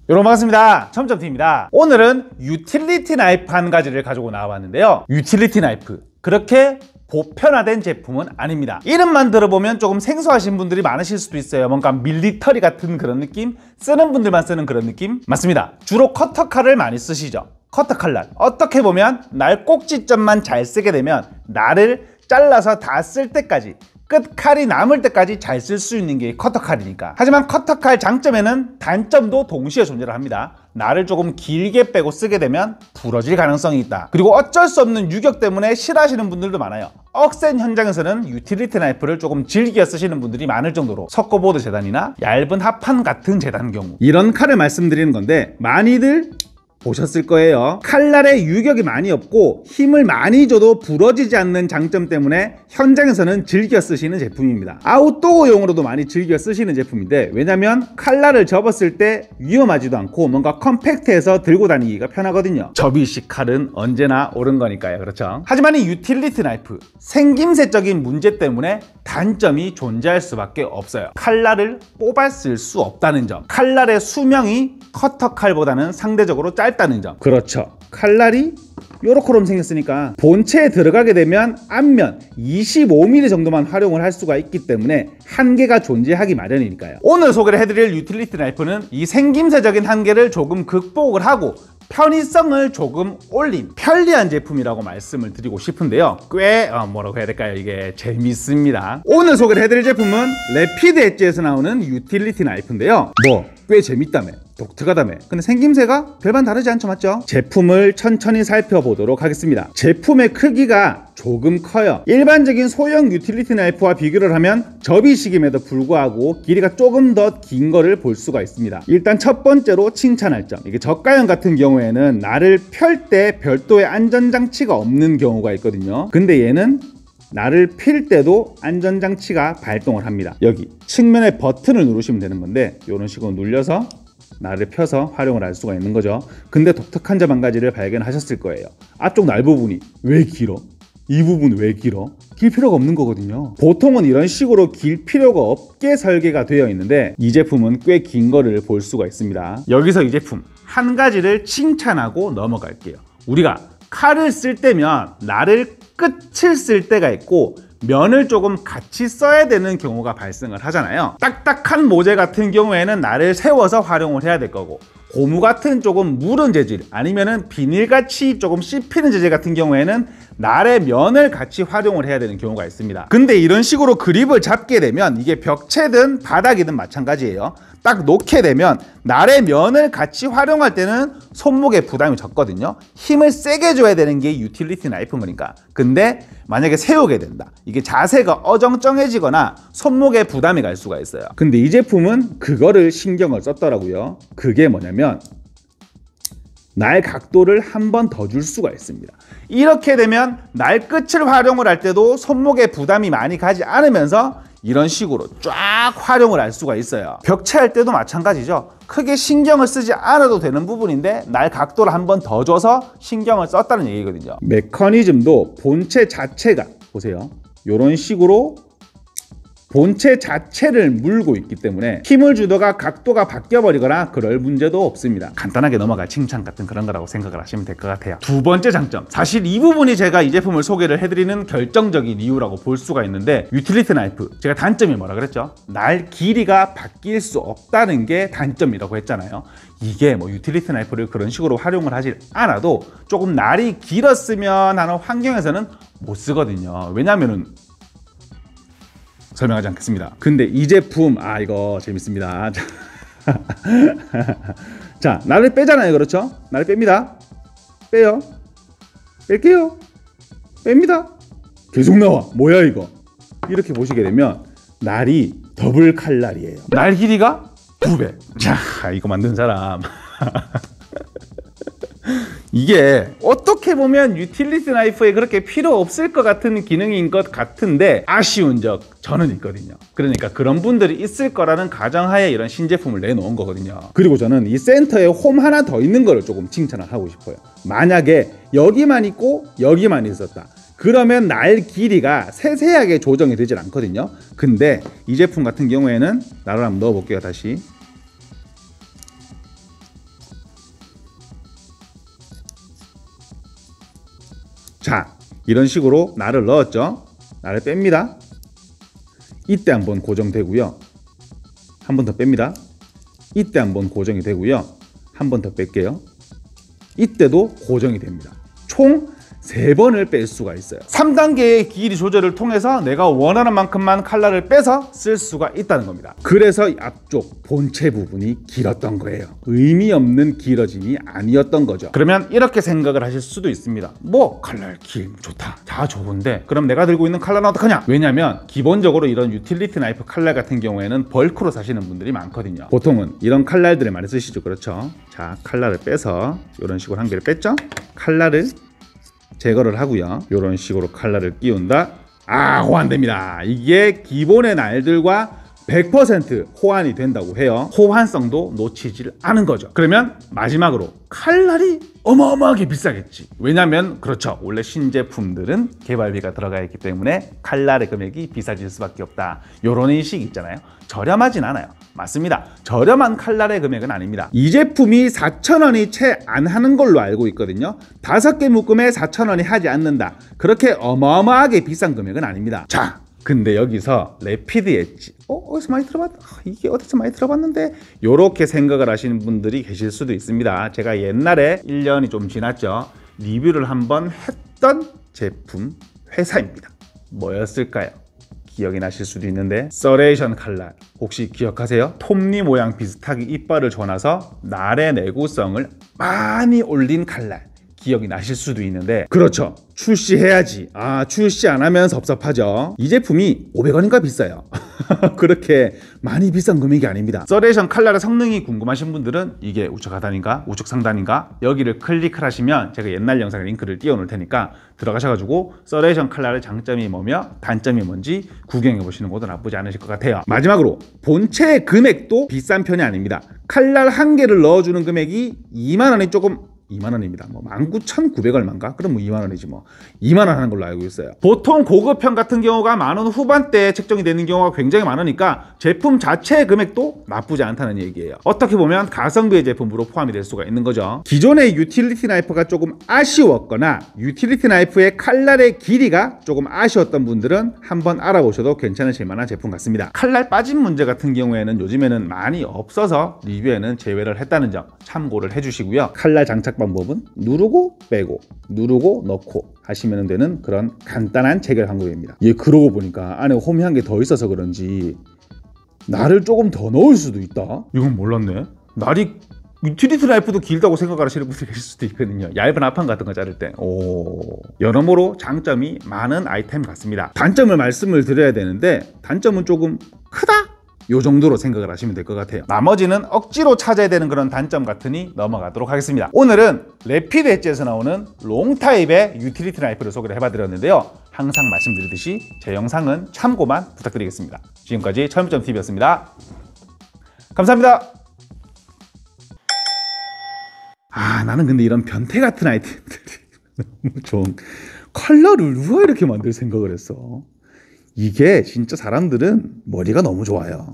여러분 반갑습니다. 첨점TV입니다. 오늘은 유틸리티 나이프 한 가지를 가지고 나와봤는데요. 유틸리티 나이프, 그렇게 보편화된 제품은 아닙니다. 이름만 들어보면 조금 생소하신 분들이 많으실 수도 있어요. 뭔가 밀리터리 같은 그런 느낌? 쓰는 분들만 쓰는 그런 느낌? 맞습니다. 주로 커터칼을 많이 쓰시죠. 커터칼날, 어떻게 보면 날 꼭지점만 잘 쓰게 되면 날을 잘라서 다 쓸 때까지, 끝칼이 남을 때까지 잘 쓸 수 있는 게 커터칼이니까. 하지만 커터칼 장점에는 단점도 동시에 존재를 합니다. 날을 조금 길게 빼고 쓰게 되면 부러질 가능성이 있다. 그리고 어쩔 수 없는 유격 때문에 싫어하시는 분들도 많아요. 억센 현장에서는 유틸리티 나이프를 조금 즐겨 쓰시는 분들이 많을 정도로, 석고보드 재단이나 얇은 합판 같은 재단 경우, 이런 칼을 말씀드리는 건데 많이들 보셨을 거예요. 칼날에 유격이 많이 없고 힘을 많이 줘도 부러지지 않는 장점 때문에 현장에서는 즐겨 쓰시는 제품입니다. 아웃도어용으로도 많이 즐겨 쓰시는 제품인데, 왜냐면 칼날을 접었을 때 위험하지도 않고 뭔가 컴팩트해서 들고 다니기가 편하거든요. 접이식 칼은 언제나 옳은 거니까요. 그렇죠? 하지만 이 유틸리티 나이프, 생김새적인 문제 때문에 단점이 존재할 수밖에 없어요. 칼날을 뽑아 쓸 수 없다는 점, 칼날의 수명이 커터칼보다는 상대적으로 짧다는 점. 그렇죠. 칼날이 요렇게럼 생겼으니까 본체에 들어가게 되면 앞면 25mm 정도만 활용을 할 수가 있기 때문에 한계가 존재하기 마련이니까요. 오늘 소개를 해드릴 유틸리티 나이프는 이 생김새적인 한계를 조금 극복을 하고 편의성을 조금 올린 편리한 제품이라고 말씀을 드리고 싶은데요. 꽤 뭐라고 해야 될까요? 이게 재밌습니다. 오늘 소개를 해드릴 제품은 래피드 엣지에서 나오는 유틸리티 나이프인데요. 꽤 재밌다며, 독특하다며. 근데 생김새가 별반 다르지 않죠, 맞죠? 제품을 천천히 살펴보도록 하겠습니다. 제품의 크기가 조금 커요. 일반적인 소형 유틸리티 나이프와 비교를 하면 접이식임에도 불구하고 길이가 조금 더 긴 거를 볼 수가 있습니다. 일단 첫 번째로 칭찬할 점, 이게 저가형 같은 경우에는 날을 펼 때 별도의 안전장치가 없는 경우가 있거든요. 근데 얘는 날을 필 때도 안전장치가 발동을 합니다. 여기 측면에 버튼을 누르시면 되는 건데, 이런 식으로 눌려서 날을 펴서 활용을 할 수가 있는 거죠. 근데 독특한 점 한 가지를 발견하셨을 거예요. 앞쪽 날 부분이 왜 길어? 이 부분 왜 길어? 길 필요가 없는 거거든요. 보통은 이런 식으로 길 필요가 없게 설계가 되어 있는데, 이 제품은 꽤 긴 거를 볼 수가 있습니다. 여기서 이 제품 한 가지를 칭찬하고 넘어갈게요. 우리가 칼을 쓸 때면 날을 끝을 쓸 때가 있고 면을 조금 같이 써야 되는 경우가 발생을 하잖아요. 딱딱한 모재 같은 경우에는 날을 세워서 활용을 해야 될 거고, 고무 같은 조금 무른 재질, 아니면은 비닐같이 조금 씹히는 재질 같은 경우에는 날의 면을 같이 활용을 해야 되는 경우가 있습니다. 근데 이런 식으로 그립을 잡게 되면, 이게 벽체든 바닥이든 마찬가지예요. 딱 놓게 되면 날의 면을 같이 활용할 때는 손목에 부담이 적거든요. 힘을 세게 줘야 되는 게 유틸리티 나이프인 거니까. 근데 만약에 세우게 된다, 이게 자세가 어정쩡해지거나 손목에 부담이 갈 수가 있어요. 근데 이 제품은 그거를 신경을 썼더라고요. 그게 뭐냐면 날 각도를 한 번 더 줄 수가 있습니다. 이렇게 되면 날 끝을 활용을 할 때도 손목에 부담이 많이 가지 않으면서 이런 식으로 쫙 활용을 할 수가 있어요. 벽체할 때도 마찬가지죠. 크게 신경을 쓰지 않아도 되는 부분인데 날 각도를 한 번 더 줘서 신경을 썼다는 얘기거든요. 메커니즘도 본체 자체가, 보세요, 이런 식으로 본체 자체를 물고 있기 때문에 힘을 주다가 각도가 바뀌어버리거나 그럴 문제도 없습니다. 간단하게 넘어갈 칭찬 같은 그런 거라고 생각을 하시면 될 것 같아요. 두 번째 장점, 사실 이 부분이 제가 이 제품을 소개를 해드리는 결정적인 이유라고 볼 수가 있는데, 유틸리티 나이프, 제가 단점이 뭐라 그랬죠? 날 길이가 바뀔 수 없다는 게 단점이라고 했잖아요. 이게 뭐 유틸리티 나이프를 그런 식으로 활용을 하지 않아도 조금 날이 길었으면 하는 환경에서는 못 쓰거든요. 왜냐면은 설명하지 않겠습니다. 근데 이 제품, 이거 재밌습니다. 자, 날을 빼잖아요. 그렇죠? 날을 뺍니다. 빼요. 뺄게요. 뺍니다. 계속 나와. 뭐야 이거? 이렇게 보시게 되면 날이 더블 칼날이에요. 날 길이가 2배. 자, 이거 만든 사람 이게 어떻게 보면 유틸리티 나이프에 그렇게 필요 없을 것 같은 기능인 것 같은데 아쉬운 적 저는 있거든요. 그러니까 그런 분들이 있을 거라는 가정하에 이런 신제품을 내놓은 거거든요. 그리고 저는 이 센터에 홈 하나 더 있는 거를 조금 칭찬을 하고 싶어요. 만약에 여기만 있고 여기만 있었다, 그러면 날 길이가 세세하게 조정이 되질 않거든요. 근데 이 제품 같은 경우에는 나를 한번 넣어볼게요. 다시 자, 이런 식으로 날을 넣었죠. 날을 뺍니다. 이때 한번 고정되고요. 한 번 더 뺍니다. 이때 한번 고정이 되고요. 한 번 더 뺄게요. 이때도 고정이 됩니다. 총 3번을 뺄 수가 있어요. 3단계의 길이 조절을 통해서 내가 원하는 만큼만 칼날을 빼서 쓸 수가 있다는 겁니다. 그래서 앞쪽 본체 부분이 길었던 거예요. 의미 없는 길어짐이 아니었던 거죠. 그러면 이렇게 생각을 하실 수도 있습니다. 뭐 칼날 길 좋다, 다 좋은데 그럼 내가 들고 있는 칼날은 어떡하냐? 왜냐면 기본적으로 이런 유틸리티 나이프 칼날 같은 경우에는 벌크로 사시는 분들이 많거든요. 보통은 이런 칼날들을 많이 쓰시죠. 그렇죠? 자, 칼날을 빼서 이런 식으로 한 개를 뺐죠. 칼날을 제거를 하고요. 이런 식으로 칼날을 끼운다. 호환됩니다. 이게 기본의 날들과 100% 호환이 된다고 해요. 호환성도 놓치질 않은 거죠. 그러면 마지막으로 칼날이 어마어마하게 비싸겠지. 왜냐면 그렇죠, 원래 신제품들은 개발비가 들어가 있기 때문에 칼날의 금액이 비싸질 수밖에 없다. 이런 인식이 있잖아요. 저렴하진 않아요. 맞습니다. 저렴한 칼날의 금액은 아닙니다. 이 제품이 4,000원이 채 안 하는 걸로 알고 있거든요. 5개 묶음에 4,000원이 하지 않는다. 그렇게 어마어마하게 비싼 금액은 아닙니다. 자, 근데 여기서 래피드 엣지 어디서 많이 들어봤? 이게 어디서 많이 들어봤는데? 요렇게 생각을 하시는 분들이 계실 수도 있습니다. 제가 옛날에 1년이 좀 지났죠. 리뷰를 한번 했던 제품 회사입니다. 뭐였을까요? 기억이 나실 수도 있는데 서레이션 칼날 혹시 기억하세요? 톱니 모양 비슷하게 이빨을 줘놔서 날의 내구성을 많이 올린 칼날 기억이 나실 수도 있는데 그렇죠, 출시해야지. 출시 안 하면 섭섭하죠. 이 제품이 500원인가 비싸요. 그렇게 많이 비싼 금액이 아닙니다. 서레이션 칼날의 성능이 궁금하신 분들은 이게 우측 하단인가 우측 상단인가 여기를 클릭을 하시면 제가 옛날 영상에 링크를 띄워 놓을 테니까 들어가셔가지고 서레이션 칼날의 장점이 뭐며 단점이 뭔지 구경해 보시는 것도 나쁘지 않으실 것 같아요. 마지막으로 본체 금액도 비싼 편이 아닙니다. 칼날 한 개를 넣어주는 금액이 2만원이 조금 2만원입니다. 뭐 19,900 얼마인가? 그럼 뭐 2만원이지 뭐. 2만원 하는 걸로 알고 있어요. 보통 고급형 같은 경우가 10,000원 후반대에 책정이 되는 경우가 굉장히 많으니까 제품 자체의 금액도 나쁘지 않다는 얘기예요. 어떻게 보면 가성비의 제품으로 포함이 될 수가 있는 거죠. 기존의 유틸리티 나이프가 조금 아쉬웠거나 유틸리티 나이프의 칼날의 길이가 조금 아쉬웠던 분들은 한번 알아보셔도 괜찮으실 만한 제품 같습니다. 칼날 빠진 문제 같은 경우에는 요즘에는 많이 없어서 리뷰에는 제외를 했다는 점 참고를 해주시고요. 칼날 장착 방법은 누르고 빼고 누르고 넣고 하시면 되는 그런 간단한 체결 방법입니다. 그러고 보니까 안에 홈이 한 개 더 있어서 그런지 날을 조금 더 넣을 수도 있다. 이건 몰랐네. 날이 유틸리티 나이프도 길다고 생각하시는 분들이 계실 수도 있거든요. 얇은 합판 같은 거 자를 때. 여러모로 장점이 많은 아이템 같습니다. 단점을 말씀을 드려야 되는데 단점은 조금 크다? 요 정도로 생각을 하시면 될 것 같아요. 나머지는 억지로 찾아야 되는 그런 단점 같으니 넘어가도록 하겠습니다. 오늘은 래피드 엣지에서 나오는 롱 타입의 유틸리티 나이프를 소개를 해봐드렸는데요. 항상 말씀드리듯이 제 영상은 참고만 부탁드리겠습니다. 지금까지 철무점TV였습니다. 감사합니다. 나는 근데 이런 변태 같은 아이템들이 너무 좋은. 컬러를 누가 이렇게 만들 생각을 했어? 이게 진짜 사람들은 머리가 너무 좋아요.